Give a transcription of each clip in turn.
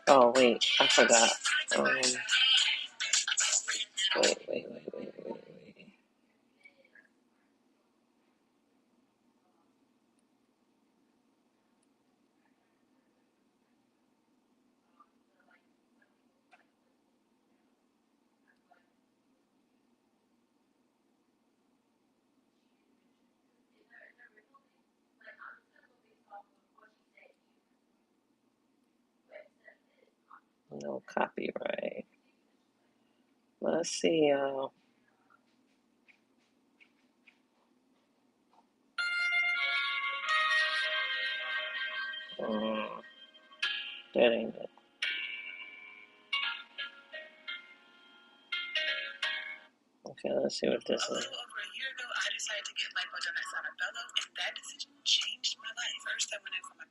Oh, wait, I forgot. Wait. No copyright. Let's see. That ain't it. Okay, let's see what this is. A little over a year ago, I decided to get lipo done at Sanabello, and that decision changed my life. First, I went in for my...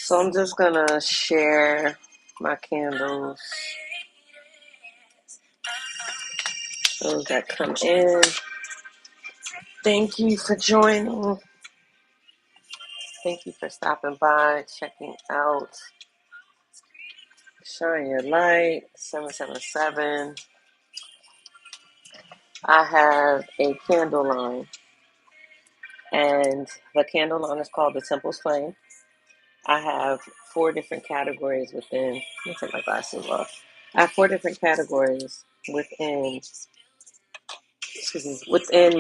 So I'm just gonna share my candles. Those that come in, thank you for joining. Thank you for stopping by, checking out Shine Your Light 777. I have a candle line, and the candle line is called the Temple's Flame. I have 4 different categories within. Let me take my glasses off. I have 4 different categories within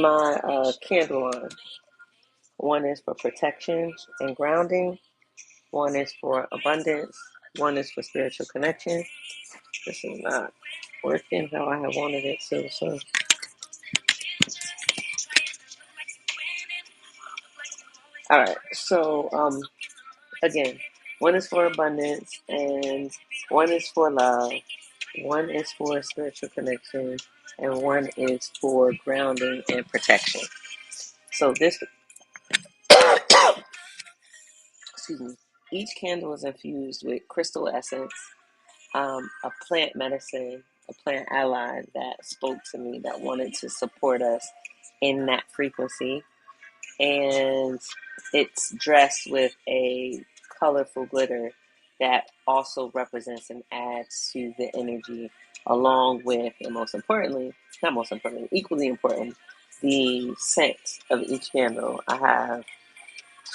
my candle line. One is for protection and grounding. One is for abundance. One is for spiritual connection. This is not working how I have wanted it to. So, all right. So, again, one is for abundance, and one is for love. One is for spiritual connection, and one is for grounding and protection. So this, excuse me, each candle is infused with crystal essence, a plant medicine, a plant ally that spoke to me, that wanted to support us in that frequency. And it's dressed with a colorful glitter that also represents and adds to the energy, along with, and equally important, the scent of each candle. I have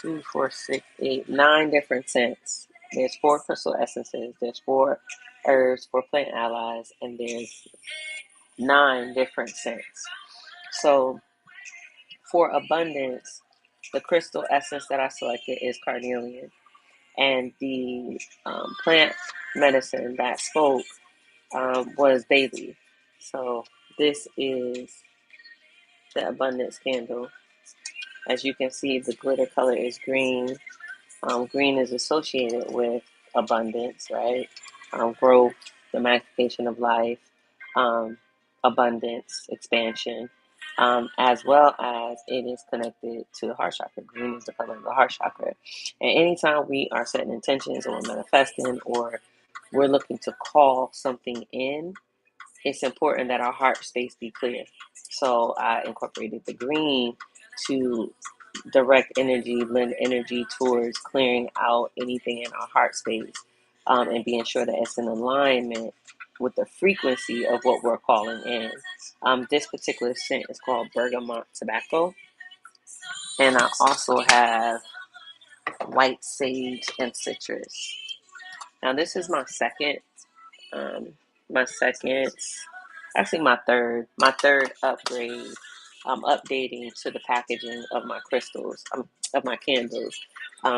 2, 4, 6, 8, 9 different scents. There's 4 crystal essences, there's 4 herbs, 4 plant allies, and there's 9 different scents. So for abundance, the crystal essence that I selected is carnelian, and the plant medicine that spoke was bay leaf. So this is the abundance candle. As you can see, the glitter color is green. Green is associated with abundance, right? Growth, the magnification of life, abundance, expansion, as well as it is connected to the heart chakra. Green is the color of the heart chakra. And anytime we are setting intentions or manifesting or we're looking to call something in, it's important that our heart space be clear. So I incorporated the green to direct energy, lend energy towards clearing out anything in our heart space, and being sure that it's in alignment with the frequency of what we're calling in. This particular scent is called bergamot tobacco, and I also have white sage and citrus. Now this is um, my second, actually my third upgrade. Updating to the packaging of my crystals, of my candles.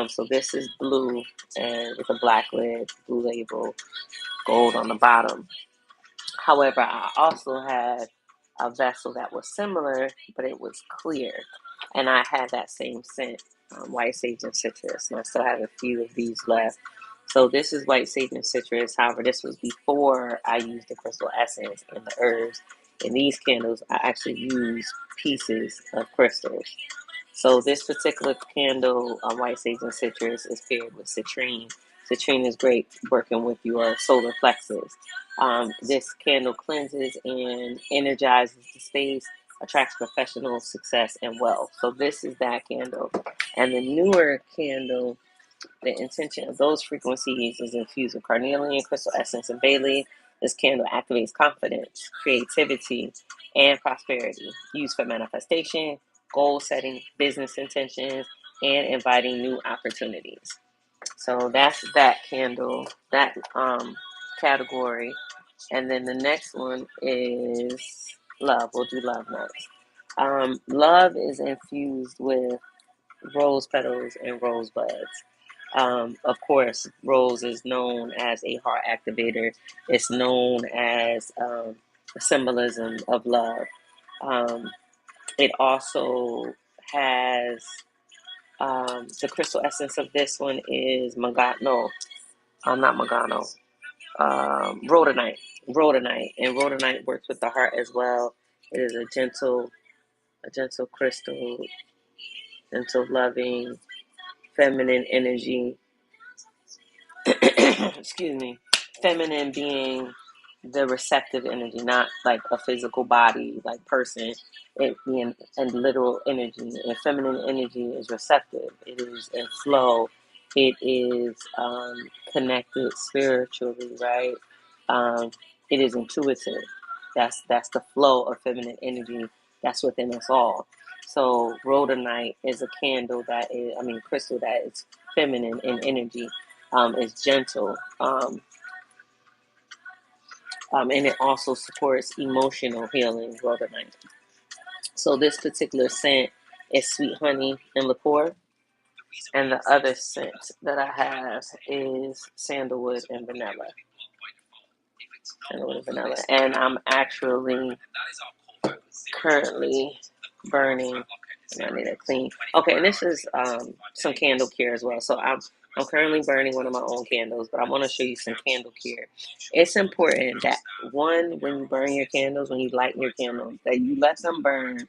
So this is blue and with a black lid, blue label, gold on the bottom. However, I also had a vessel that was similar, but it was clear, and I had that same scent, white sage and citrus, and I still have a few of these left. So this is white sage and citrus. However, this was before I used the crystal essence and the herbs. In these candles, I actually use pieces of crystals. So this particular candle, white sage and citrus, is paired with citrine. Citrine is great working with your solar plexus. This candle cleanses and energizes the space, attracts professional success and wealth. So this is that candle. And the newer candle, the intention of those frequencies is infused with carnelian, crystal essence, and bay leaf. This candle activates confidence, creativity, and prosperity. Used for manifestation, goal setting, business intentions, and inviting new opportunities. So that's that candle, that category. And then the next one is love. We'll do love next. Love is infused with rose petals and rosebuds. Of course, rose is known as a heart activator. It's known as a symbolism of love. Um, it also has the crystal essence of this one is Magano. Not Magano. Rhodonite. Rhodonite, and rhodonite works with the heart as well. It is a gentle crystal, gentle, loving, feminine energy. Excuse me. Feminine being the receptive energy, not like a physical body, like person. It being a literal energy. And feminine energy is receptive. It is in flow. It is connected spiritually, right? Um, it is intuitive. That's the flow of feminine energy that's within us all. So rhodonite is a candle that is, I mean, crystal that is feminine in energy. Is gentle. And it also supports emotional healing, rhodonite. So this particular scent is sweet honey and liqueur, and the other scent that I have is sandalwood and vanilla. Sandalwood and vanilla, and I'm actually currently burning. And I need to clean. Okay, and this is some candle care as well. So I'm currently burning one of my own candles, but I want to show you some candle care. It's important that one, when you burn your candles, when you light your candles, that you let them burn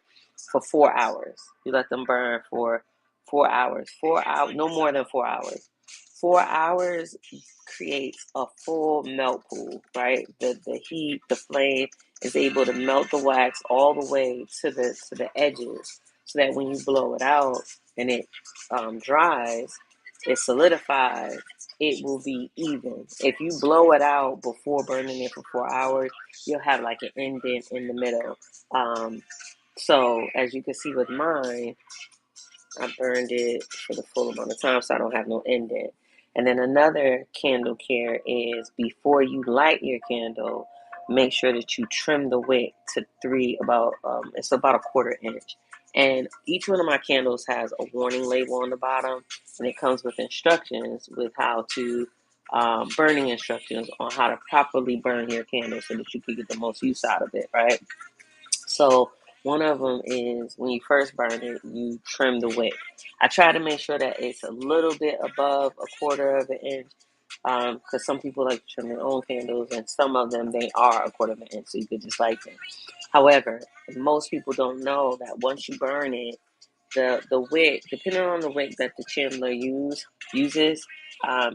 for 4 hours. You let them burn for 4 hours. 4 hours, no more than 4 hours. 4 hours creates a full melt pool, right? The heat, the flame is able to melt the wax all the way to the edges, so that when you blow it out and it dries, it solidifies. It will be even. If you blow it out before burning it for 4 hours, you'll have like an indent in the middle. So as you can see with mine, I burned it for the full amount of time, so I don't have no indent. And then another candle care is before you light your candle, make sure that you trim the wick to it's about a quarter inch. And each one of my candles has a warning label on the bottom, and it comes with instructions with how to burning instructions on how to properly burn your candle so that you can get the most use out of it, right? So one of them is when you first burn it, you trim the wick. I try to make sure that it's a little bit above a quarter of an inch, because some people like to trim their own candles, and some of them they are a quarter of an inch, so you could just light them. However, most people don't know that once you burn it, the wick, depending on the wick that the chandler uses,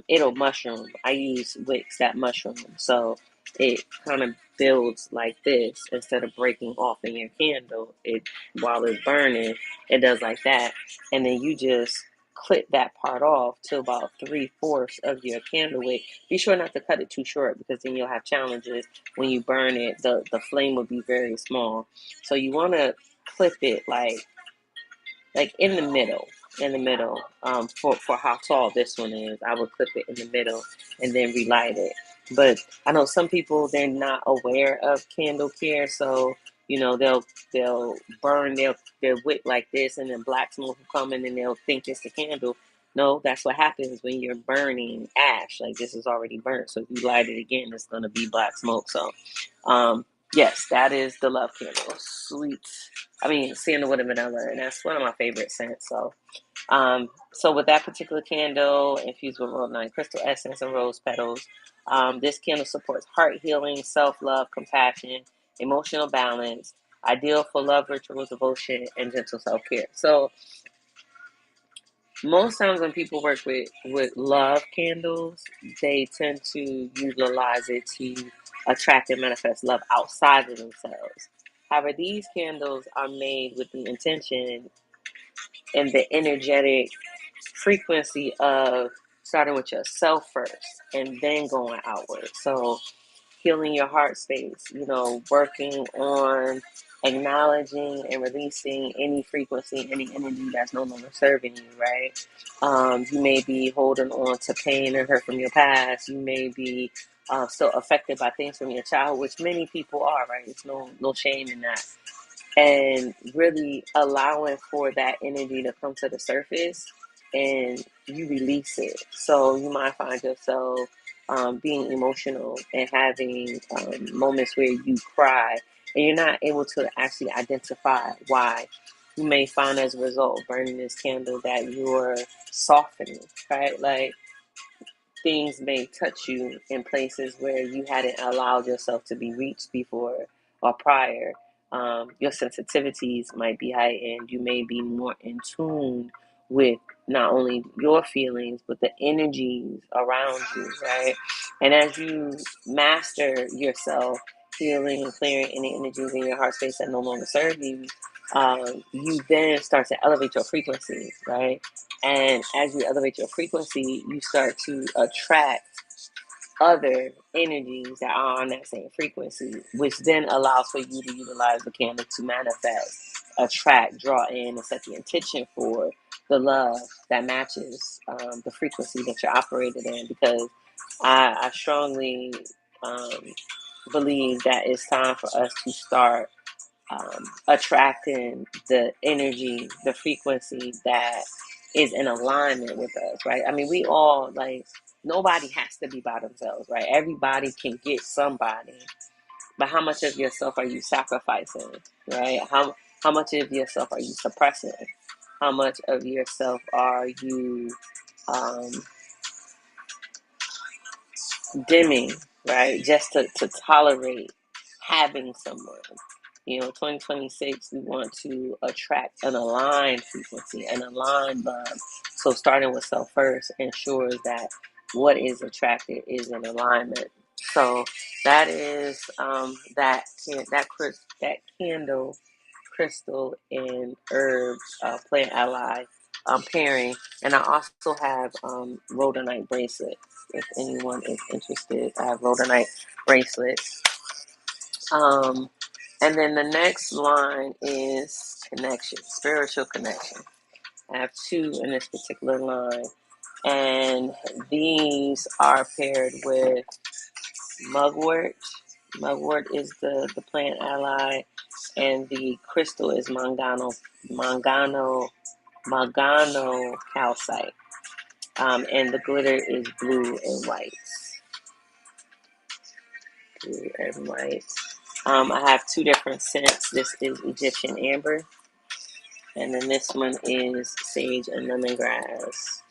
it'll mushroom. I use wicks that mushroom, so it kind of builds like this. Instead of breaking off in your candle, it while it's burning, it does like that. And then you just clip that part off to about 3/4 of your candle wick. Be sure not to cut it too short, because then you'll have challenges when you burn it. The flame will be very small. So you want to clip it like in the middle. For how tall this one is, I would clip it in the middle and then relight it. But I know some people, they're not aware of candle care, so they'll burn their wick like this, and then black smoke will come in, and they'll think it's the candle. No, that's what happens when you're burning ash. Like, this is already burnt, so if you light it again, it's gonna be black smoke. So, yes, that is the love candle. Sweet. I mean, sandalwood and vanilla, and that's one of my favorite scents. So with that particular candle infused with rhodonite crystal essence and rose petals, this candle supports heart healing, self-love, compassion, emotional balance, ideal for love rituals, devotion, and gentle self-care. So most times when people work with love candles, they tend to utilize it to attract and manifest love outside of themselves. However, these candles are made with the intention and the energetic frequency of starting with yourself first and then going outward. So healing your heart space, working on acknowledging and releasing any frequency, any energy that's no longer serving you, right? You may be holding on to pain and hurt from your past. You may be still affected by things from your childhood, which many people are, right? There's no shame in that, and really allowing for that energy to come to the surface, and you release it. So you might find yourself being emotional and having moments where you cry, and you're not able to actually identify why. You may find as a result of burning this candle that you're softening, right? Like, things may touch you in places where you hadn't allowed yourself to be reached before or prior. Your sensitivities might be heightened. You may be more in tune with not only your feelings, but the energies around you, right? And as you master yourself, healing and clearing any energies in your heart space that no longer serve you, you then start to elevate your frequency, right? And as you elevate your frequency, you start to attract other energies that are on that same frequency, which then allows for you to utilize the candle to manifest, attract, draw in, and set the intention for the love that matches the frequency that you're operated in. Because I strongly um, believe that it's time for us to start attracting the energy, the frequency that is in alignment with us, right? I mean, we all, like, nobody has to be by themselves, right? Everybody can get somebody, but how much of yourself are you sacrificing, right? How much of yourself are you suppressing? How much of yourself are you um, dimming, right? Just to tolerate having someone. 2026, we want to attract an aligned frequency, an aligned love. So starting with self first ensures that what is attracted is in alignment. So that is that candle, crystal, and herb plant ally pairing. And I also have rhodonite bracelets. If anyone is interested, I have rhodonite bracelets. Um, and then the next line is connection, spiritual connection. I have two in this particular line, and these are paired with mugwort. Mugwort is the plant ally, and the crystal is mangano calcite, and the glitter is blue and white. Blue and white. I have two different scents. This is Egyptian amber, and then this one is sage and lemongrass.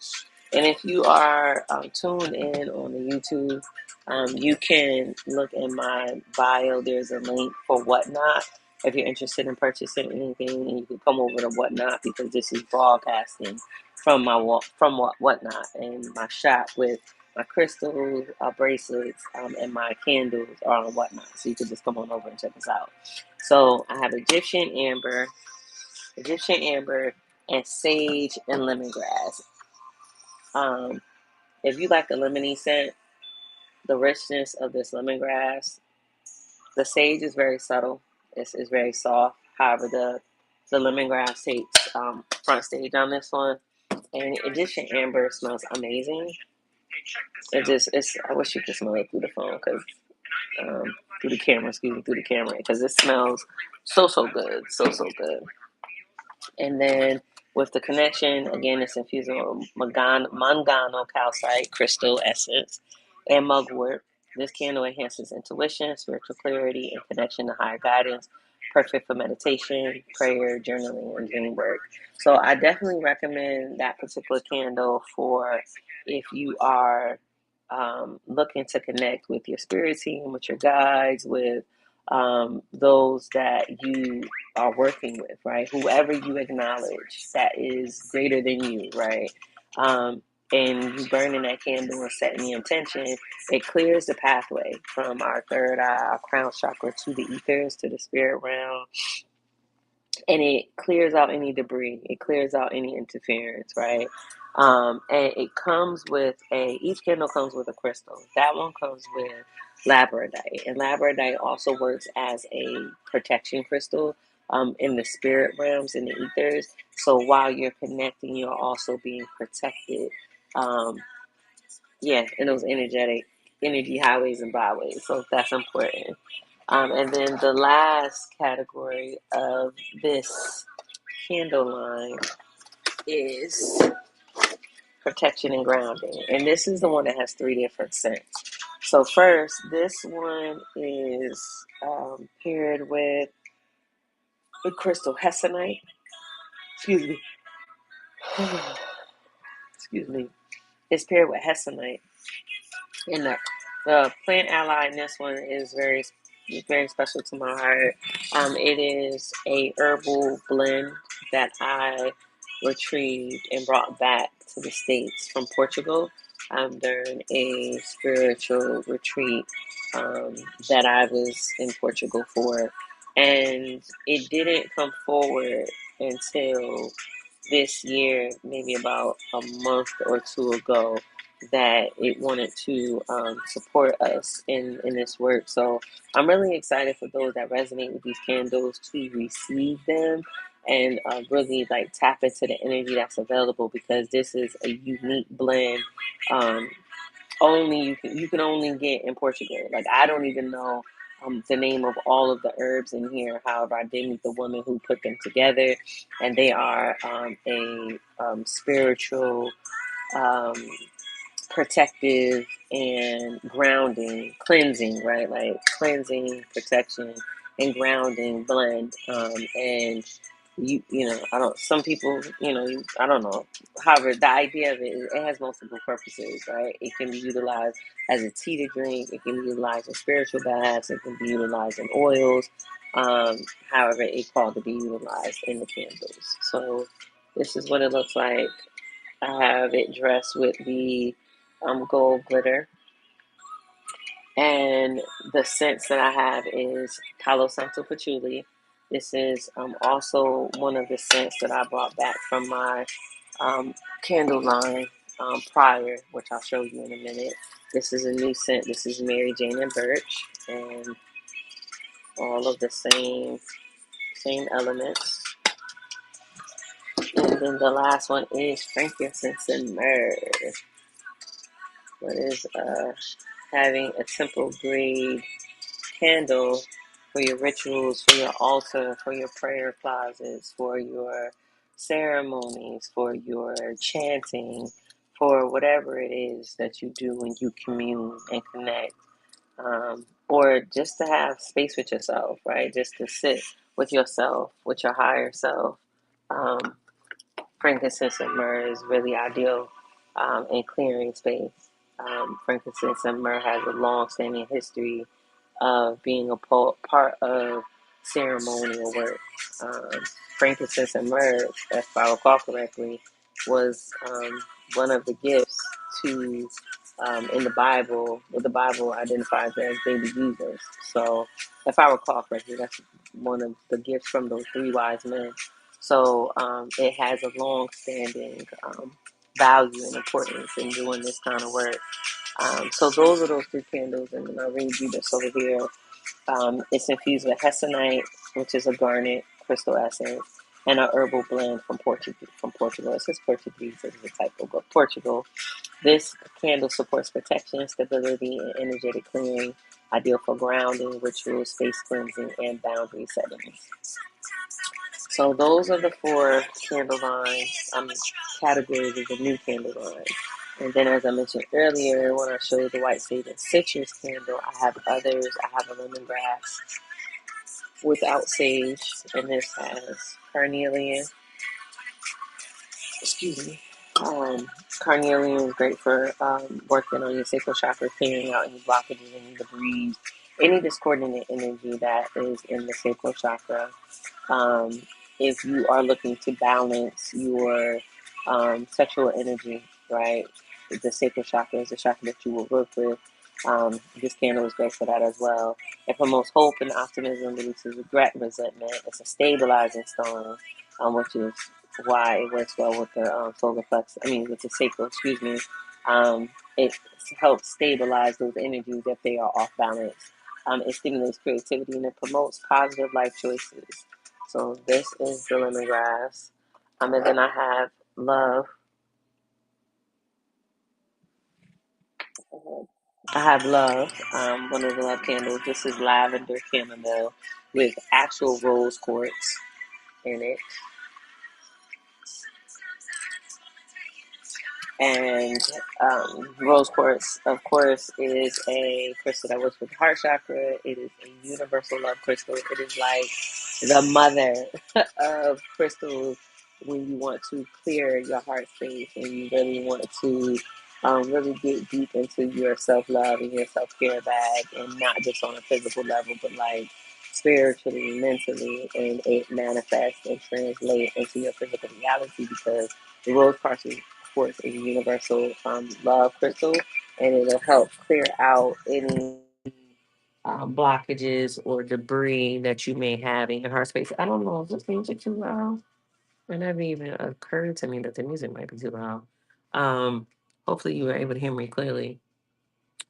And if you are tuned in on the YouTube, you can look in my bio. There's a link for Whatnot if you're interested in purchasing anything, and you can come over to Whatnot, because this is broadcasting from Whatnot and my shop with my crystals, bracelets, and my candles are on Whatnot. So you can just come on over and check us out. So I have Egyptian amber, and sage and lemongrass. Um, if you like the lemony scent, the richness of this lemongrass, the sage is very subtle. It's very soft. However, the lemongrass takes front stage on this one. And Egyptian amber smells amazing. I wish you could smell it through the phone because through the camera, through the camera, because it smells so good, so good. And then with the connection, again, it's infused with mangano calcite crystal essence and mugwort. This candle enhances intuition, spiritual clarity, and connection to higher guidance. Perfect for meditation, prayer, journaling, and dream work. So I definitely recommend that particular candle for if you are looking to connect with your spirit team, with your guides, with those that you are working with, right? Whoever you acknowledge that is greater than you, right? And you burning that candle and setting the intention, it clears the pathway from our third eye, our crown chakra, to the ethers, to the spirit realm, and it clears out any debris. It clears out any interference, right? And it comes with each candle comes with a crystal. That one comes with labradorite, and labradorite also works as a protection crystal in the spirit realms, in the ethers. So while you're connecting, you're also being protected. Um, in those energy highways and byways. So that's important. And then the last category of this candle line is protection and grounding. And this is the one that has 3 different scents. So first, this one is paired with the crystal hessonite. Excuse me. Excuse me. It's paired with hessonite. And the plant ally in this one is very special to my heart. It is a herbal blend that I retrieved and brought back to the States from Portugal during a spiritual retreat that I was in Portugal for. And it didn't come forward until this year, maybe about a month or two ago, that it wanted to support us in this work. So I'm really excited for those that resonate with these candles to receive them and really like tap into the energy that's available, because this is a unique blend. Only you can only get in Portugal. Like I don't even know the name of all of the herbs in here. However, I did meet the woman who put them together, and they are a spiritual, um, protective, and grounding, cleansing, right? Like cleansing, protection, and grounding blend. And you know, I don't. Some people, I don't know. However, the idea of it is it has multiple purposes, right? It can be utilized as a tea to drink. It can be utilized in spiritual baths. It can be utilized in oils. However, it's called to be utilized in the candles. So this is what it looks like. I have it dressed with the gold glitter. And the scents that I have is Palo Santo Patchouli. This is also one of the scents that I brought back from my candle line prior, which I'll show you in a minute. This is a new scent. This is Mary Jane and Birch, and all of the same elements. And then the last one is frankincense and myrrh. What is having a temple grade candle for your rituals, for your altar, for your prayer closets, for your ceremonies, for your chanting, for whatever it is that you do when you commune and connect, or just to have space with yourself, right? Just to sit with yourself, with your higher self. Um, Frankincense and myrrh is really ideal in clearing space. Frankincense and myrrh has a long-standing history of being a part of ceremonial work. Um, Frankincense and myrrh, if I recall correctly, was one of the gifts to in the Bible, what the Bible identifies as baby Jesus. So, if I recall correctly, that's one of the gifts from those three wise men. So, it has a long-standing value and importance in doing this kind of work. So, those are those three candles, and then I'll read you this over here. It's infused with hessonite, which is a garnet crystal essence, and a herbal blend from Portugal. From Portugal, it says Portuguese as a typo, but Portugal. This candle supports protection, stability, and energetic clearing, ideal for grounding, rituals, space cleansing, and boundary settings. So those are the four candle lines, categories of the new candle line. And then, as I mentioned earlier, when I showed the white sage and citrus candle, I have others. I have a lemongrass without sage, and this has carnelian. Excuse me. Carnelian is great for working on your sacral chakra, clearing out any blockages, any debris, any discordant energy that is in the sacral chakra. Um, if you are looking to balance your sexual energy, right? The sacral chakra is the chakra that you will work with. This candle is great for that as well. It promotes hope and optimism, releases regret and resentment. It's a stabilizing stone, which is why it works well with the solar plex. I mean, with the sacral. Excuse me. It helps stabilize those energies if they are off balance. It stimulates creativity and it promotes positive life choices. So this is the lemongrass. And then I have love. I have love. One of the love candles. This is lavender chamomile with actual rose quartz in it. And rose quartz, of course, is a crystal that works with the heart chakra. It is a universal love crystal. It is like the mother of crystals when you want to clear your heart space and you really want to really get deep into your self love and your self care bag, and not just on a physical level, but like spiritually, mentally, and it manifests and translates into your physical reality because the rose quartz is course, a universal love crystal, and it'll help clear out any blockages or debris that you may have in your heart space. I don't know if this music too loud. It never even occurred to me that the music might be too loud. Um, Hopefully, you were able to hear me clearly.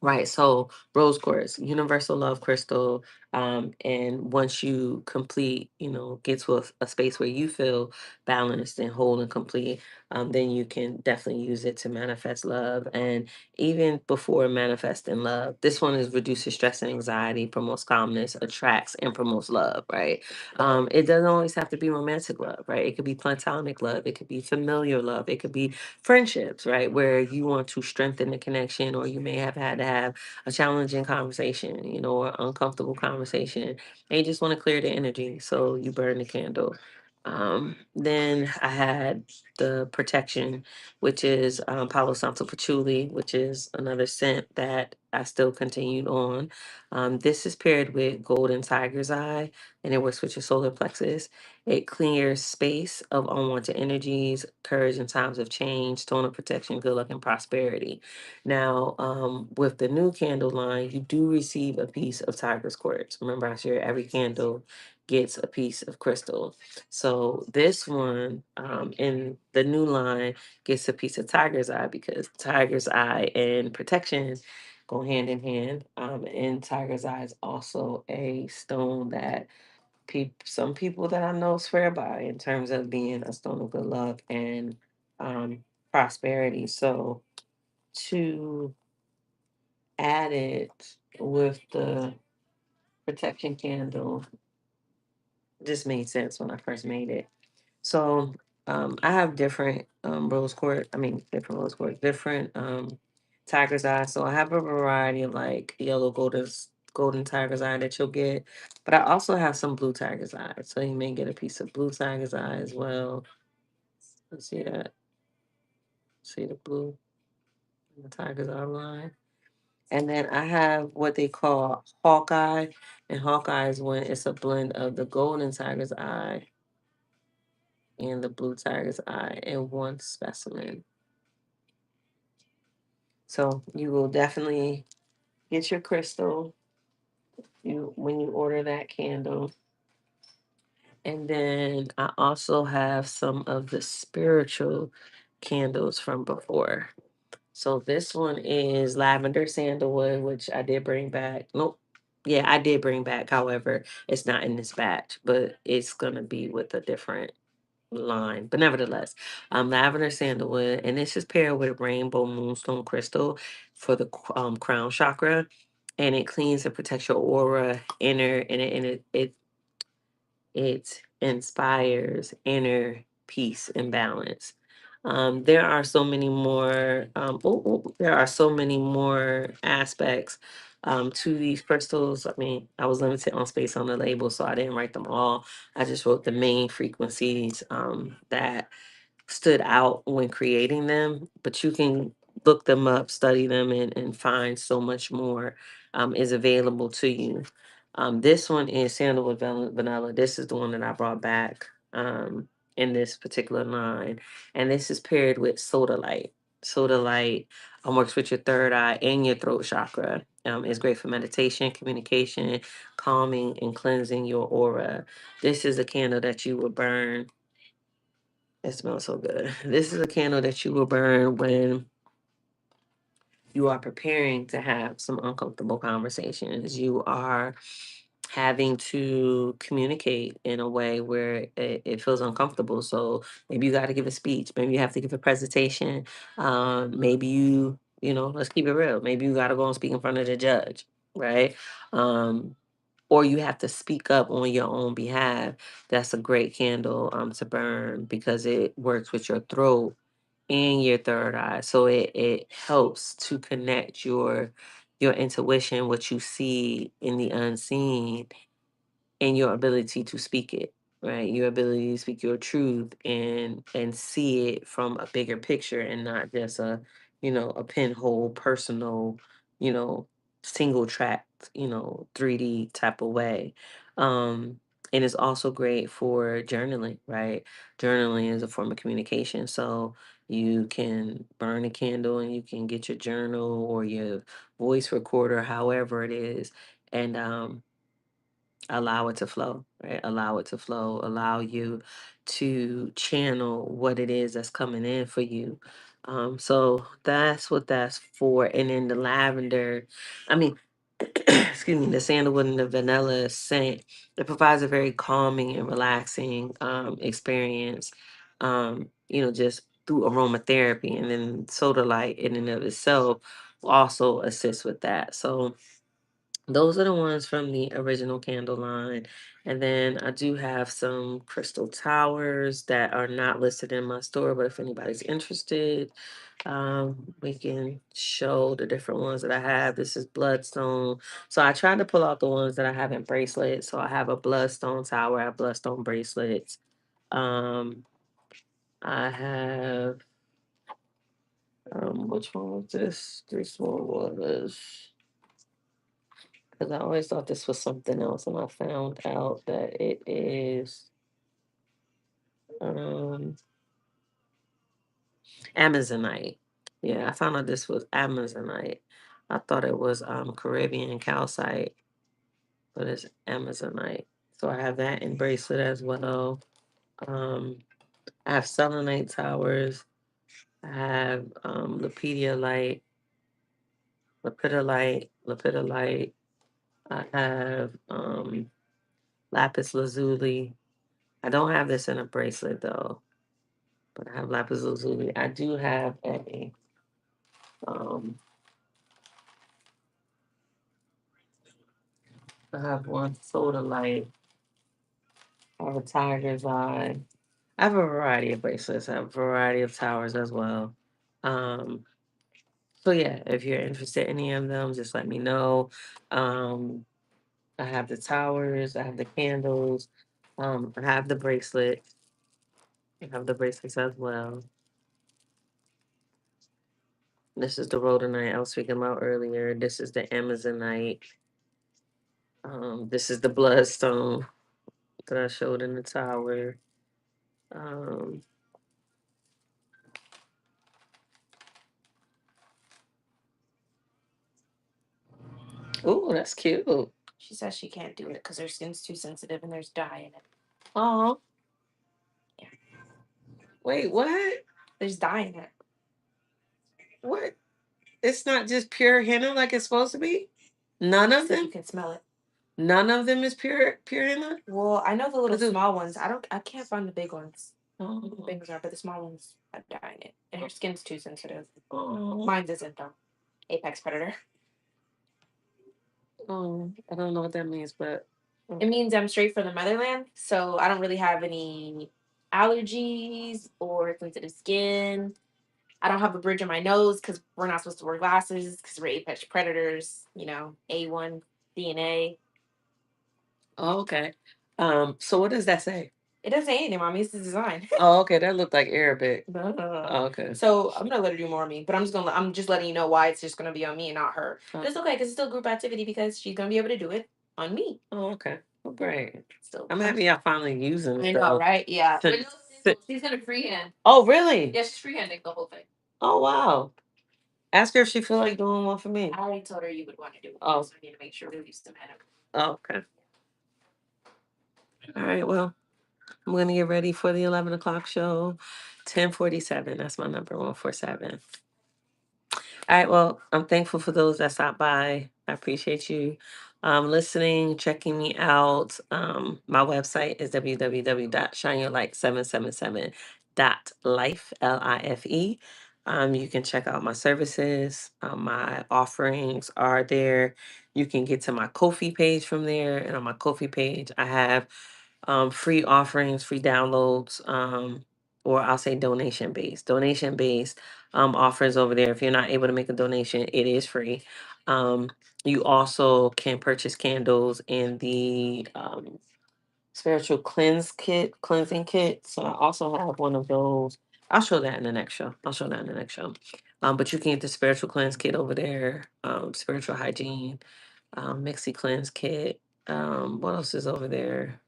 Right. So rose quartz, universal love crystal. And once you complete, get to a space where you feel balanced and whole and complete, then you can definitely use it to manifest love. And even before manifesting love, this one is reduces stress and anxiety, promotes calmness, attracts and promotes love, right? It doesn't always have to be romantic love, right? It could be platonic love, it could be familiar love, it could be friendships, right? Where you want to strengthen the connection, or you may have had to have a challenging conversation, or uncomfortable conversation, and you just want to clear the energy. So you burn the candle. Then I had the protection, which is Palo Santo Patchouli, which is another scent that I still continued on. This is paired with Golden Tiger's Eye, and it works with your solar plexus. It clears space of unwanted energies, courage in times of change, stone of protection, good luck, and prosperity. Now, with the new candle line, you do receive a piece of tiger's quartz. Remember, I share every candle gets a piece of crystal. So this one in the new line gets a piece of tiger's eye because tiger's eye and protection go hand in hand. And tiger's eye is also a stone that some people that I know swear by in terms of being a stone of good luck and um, prosperity. So to add it with the protection candle just made sense when I first made it. So I have different rose quartz. I mean, different rose quartz, different tiger's eye. So I have a variety of like yellow golden tiger's eye that you'll get, but I also have some blue tiger's eye. So you may get a piece of blue tiger's eye as well. Let's see that. See the blue in the tiger's eye line. And then I have what they call Hawkeye. And Hawkeye is when it's a blend of the golden tiger's eye and the blue tiger's eye in one specimen. So you will definitely get your crystal you when you order that candle. And then I also have some of the spiritual candles from before. So this one is lavender sandalwood, which I did bring back. Nope. Yeah, I did bring back. However, it's not in this batch, but it's gonna be with a different line. But nevertheless, lavender sandalwood, and this is paired with rainbow moonstone crystal for the crown chakra, and it cleans and protects your aura, inner, and it inspires inner peace and balance. There are so many more. There are so many more aspects to these crystals. I mean, I was limited on space on the label, so I didn't write them all. I just wrote the main frequencies that stood out when creating them, but you can look them up, study them, and find so much more is available to you. This one is Sandalwood Vanilla. This is the one that I brought back in this particular line. And this is paired with Soda Light. Soda Light works with your third eye and your throat chakra. It's great for meditation, communication, calming, and cleansing your aura. This is a candle that you will burn. It smells so good. This is a candle that you will burn when you are preparing to have some uncomfortable conversations. You are having to communicate in a way where it feels uncomfortable. So maybe you got to give a speech. Maybe you have to give a presentation. Maybe let's keep it real. Maybe you got to go and speak in front of the judge, right? Um, or you have to speak up on your own behalf. That's a great candle to burn because it works with your throat and your third eye. So it helps to connect your intuition, what you see in the unseen, and your ability to speak it, right? Your ability to speak your truth and see it from a bigger picture and not just a pinhole personal, you know, single track, 3D type of way. Um and it's also great for journaling, right? Journaling is a form of communication. So you can burn a candle and you can get your journal or your voice recorder, however it is, and allow it to flow, right? Allow it to flow, allow you to channel what it is that's coming in for you. So that's what that's for. And then the lavender, I mean, excuse me, the sandalwood and the vanilla scent, it provides a very calming and relaxing experience, just through aromatherapy. And then soda light in and of itself also assists with that. So those are the ones from the original candle line. And then I do have some crystal towers that are not listed in my store, but if anybody's interested, we can show the different ones that I have. This is Bloodstone. So I tried to pull out the ones that I have in bracelets. So I have a Bloodstone tower, I have Bloodstone bracelets. Um, I have, which one was this? This one was. Because I always thought this was something else, and I found out that it is um, Amazonite. Yeah, I found out this was Amazonite. I thought it was Caribbean calcite, but it's Amazonite. So I have that in bracelet as well. Um, I have selenite towers. I have lepidolite. I have lapis lazuli. I don't have this in a bracelet though. But I have lapis lazuli. I do have um I have one soda light. I have a tiger's eye. I have a variety of bracelets. I have a variety of towers as well. Um so yeah, if you're interested in any of them, just let me know. Um I have the towers, I have the candles, I have the bracelet, I have the bracelets as well. This is the rhodonite I was speaking about earlier. This is the Amazonite. This is the bloodstone that I showed in the tower. Um, Ooh, that's cute. She says she can't do it because her skin's too sensitive and there's dye in it. Oh. Yeah. Wait, what? There's dye in it. What? It's not just pure henna like it's supposed to be? None of So you them? can smell it. None of them is pure henna? Well, I know the little 'Cause it- small ones. I can't find the big ones. Oh. The big ones are, but the small ones have dye in it. And her skin's too sensitive. Oh. Mine's isn't though. Apex predator. Oh, I don't know what that means, but It means I'm straight from the motherland, so I don't really have any allergies or sensitive skin. I don't have a bridge on my nose because we're not supposed to wear glasses because we're apex predators. You know, A1 DNA. oh, okay. So what does that say? It doesn't say anything, mommy. It's the design. Oh, okay, that looked like Arabic. No. Oh, okay. So I'm gonna let her do more on me, but I'm just letting you know why it's just gonna be on me and not her. Oh. But it's okay because it's still group activity because she's gonna be able to do it on me. Oh, okay. Well, great. Still, I'm happy y'all finally using I it. know, though. right? Yeah. So- But no, so- she's gonna freehand. oh, really? Yeah, she's freehanding the whole thing. Oh, wow. Ask her if she feel like doing one for me. I already told her you would want to do it. Oh. So I need to make sure we use some head. Oh, okay. All right. Well, I'm gonna get ready for the 11 o'clock show. 10:47. That's my number 147. All right. Well, I'm thankful for those that stopped by. I appreciate you listening, checking me out. My website is www.shineyourlight777.life, Life. You can check out my services. My offerings are there. You can get to my Ko-fi page from there. And on my Ko-fi page, I have free offerings, free downloads, or I'll say donation based. Donation based offers over there. If you're not able to make a donation, it is free. Um, you also can purchase candles in the spiritual cleansing kit. So I also have one of those. I'll show that in the next show. But you can get the spiritual cleanse kit over there, spiritual hygiene, Mixie cleanse kit. What else is over there?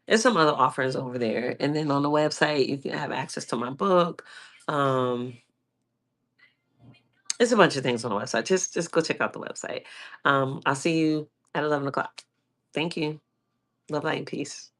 There's some other offerings over there. And then on the website, you can have access to my book. Um, there's a bunch of things on the website. Just go check out the website. I'll see you at 11 o'clock. Thank you. Love, light, and peace.